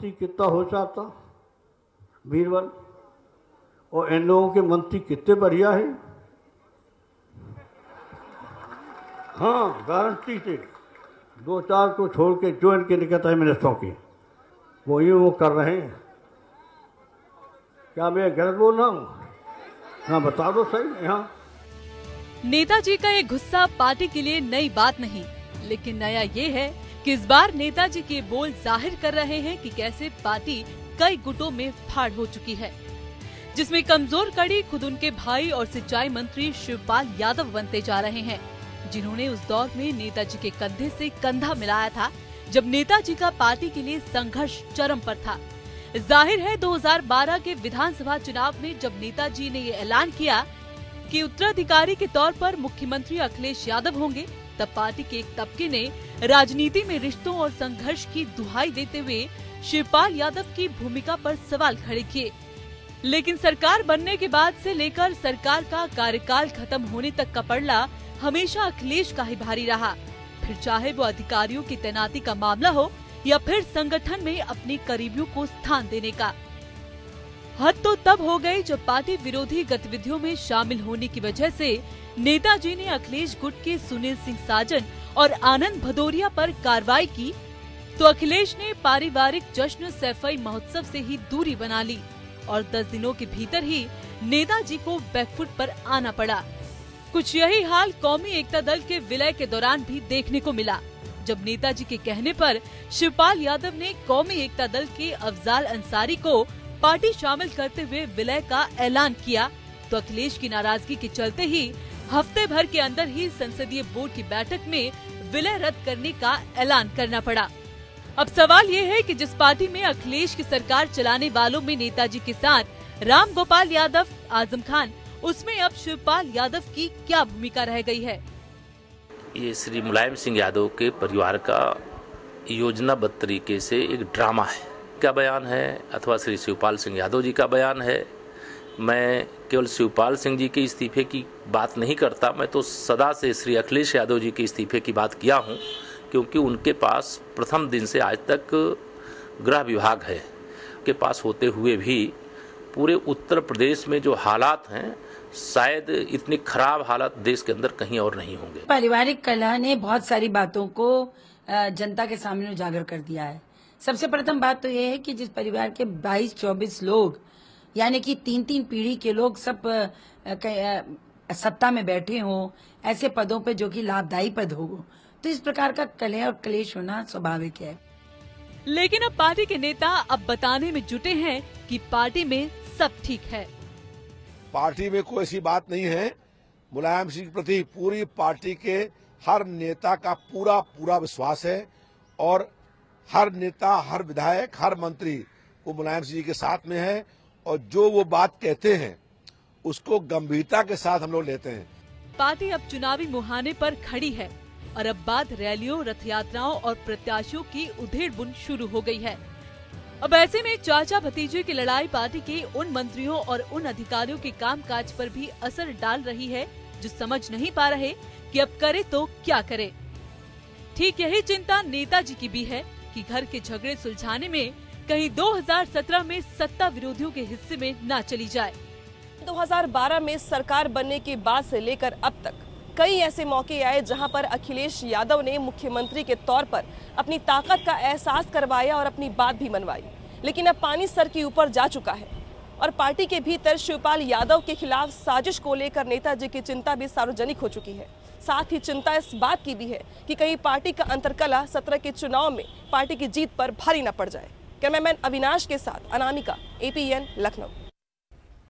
कितना हो जाता बीरबल, और इन लोगों के मंत्री कितने बढ़िया है। हाँ, गारंटी से 2-4 को छोड़ के जो इनके निकलता है मिनिस्टरों की, वो कर रहे हैं। क्या मैं गलत बोल रहा हूँ? हाँ, बता दो सही। हाँ, नेताजी का ये गुस्सा पार्टी के लिए नई बात नहीं, लेकिन नया ये है कि इस बार नेताजी के बोल जाहिर कर रहे हैं कि कैसे पार्टी कई गुटों में फाड़ हो चुकी है, जिसमें कमजोर कड़ी खुद उनके भाई और सिंचाई मंत्री शिवपाल यादव बनते जा रहे हैं, जिन्होंने उस दौर में नेताजी के कंधे से कंधा मिलाया था जब नेताजी का पार्टी के लिए संघर्ष चरम पर था। जाहिर है 2012 के विधानसभा चुनाव में जब नेताजी ने ये ऐलान किया कि उत्तराधिकारी के तौर पर मुख्यमंत्री अखिलेश यादव होंगे, तब पार्टी के एक तबके ने राजनीति में रिश्तों और संघर्ष की दुहाई देते हुए शिवपाल यादव की भूमिका पर सवाल खड़े किए। लेकिन सरकार बनने के बाद से लेकर सरकार का कार्यकाल खत्म होने तक का पड़ला हमेशा अखिलेश का ही भारी रहा, फिर चाहे वो अधिकारियों की तैनाती का मामला हो या फिर संगठन में अपने करीबियों को स्थान देने का। हद तो तब हो गई जब पार्टी विरोधी गतिविधियों में शामिल होने की वजह से नेताजी ने अखिलेश गुट के सुनील सिंह साजन और आनंद भदौरिया पर कार्रवाई की, तो अखिलेश ने पारिवारिक जश्न सैफई महोत्सव से ही दूरी बना ली और 10 दिनों के भीतर ही नेताजी को बैकफुट पर आना पड़ा। कुछ यही हाल कौमी एकता दल के विलय के दौरान भी देखने को मिला, जब नेताजी के कहने पर शिवपाल यादव ने कौमी एकता दल के अफजाल अंसारी को पार्टी शामिल करते हुए विलय का ऐलान किया, तो अखिलेश की नाराजगी के चलते ही हफ्ते भर के अंदर ही संसदीय बोर्ड की बैठक में विलय रद्द करने का ऐलान करना पड़ा। अब सवाल ये है कि जिस पार्टी में अखिलेश की सरकार चलाने वालों में नेताजी के साथ राम गोपाल यादव, आजम खान, उसमें अब शिवपाल यादव की क्या भूमिका रह गई है? ये श्री मुलायम सिंह यादव के परिवार का योजनाबद्ध तरीके से एक ड्रामा है का बयान है अथवा श्री शिवपाल सिंह यादव जी का बयान है। मैं केवल शिवपाल सिंह जी के इस्तीफे की बात नहीं करता, मैं तो सदा से श्री अखिलेश यादव जी के इस्तीफे की बात किया हूं, क्योंकि उनके पास प्रथम दिन से आज तक गृह विभाग है के पास होते हुए भी पूरे उत्तर प्रदेश में जो हालात हैं, शायद इतनी खराब हालात देश के अंदर कहीं और नहीं होंगे। पारिवारिक कलह ने बहुत सारी बातों को जनता के सामने उजागर कर दिया है। सबसे प्रथम बात तो ये है कि जिस परिवार के 22-24 लोग, यानी कि 3-3 पीढ़ी के लोग सब सत्ता में बैठे हों, ऐसे पदों पे जो कि लाभदायी पद हो, तो इस प्रकार का कलह और क्लेश होना स्वाभाविक है। लेकिन अब पार्टी के नेता अब बताने में जुटे हैं कि पार्टी में सब ठीक है। पार्टी में कोई ऐसी बात नहीं है। मुलायम सिंह के प्रति पूरी पार्टी के हर नेता का पूरा विश्वास है और हर नेता, हर विधायक, हर मंत्री वो मुलायम सिंह जी के साथ में है और जो वो बात कहते हैं उसको गंभीरता के साथ हम लोग लेते हैं। पार्टी अब चुनावी मुहाने पर खड़ी है और अब बात रैलियों, रथ यात्राओं और प्रत्याशियों की उधेड़-बुन शुरू हो गई है। अब ऐसे में चाचा भतीजे की लड़ाई पार्टी के उन मंत्रियों और उन अधिकारियों के कामकाज पर भी असर डाल रही है जो समझ नहीं पा रहे कि अब करे तो क्या करे। ठीक यही चिंता नेताजी की भी है कि घर के झगड़े सुलझाने में कहीं 2017 में सत्ता विरोधियों के हिस्से में न चली जाए। 2012 में सरकार बनने के बाद से लेकर अब तक कई ऐसे मौके आए जहां पर अखिलेश यादव ने मुख्यमंत्री के तौर पर अपनी ताकत का एहसास करवाया और अपनी बात भी मनवाई, लेकिन अब पानी सर के ऊपर जा चुका है और पार्टी के भीतर शिवपाल यादव के खिलाफ साजिश को लेकर नेताजी की चिंता भी सार्वजनिक हो चुकी है। साथ ही चिंता इस बात की भी है कि कहीं पार्टी का अंतर्कलह 17 के चुनाव में पार्टी की जीत पर भारी न पड़ जाए। कैमरामैन अविनाश के साथ अनामिका, APN लखनऊ।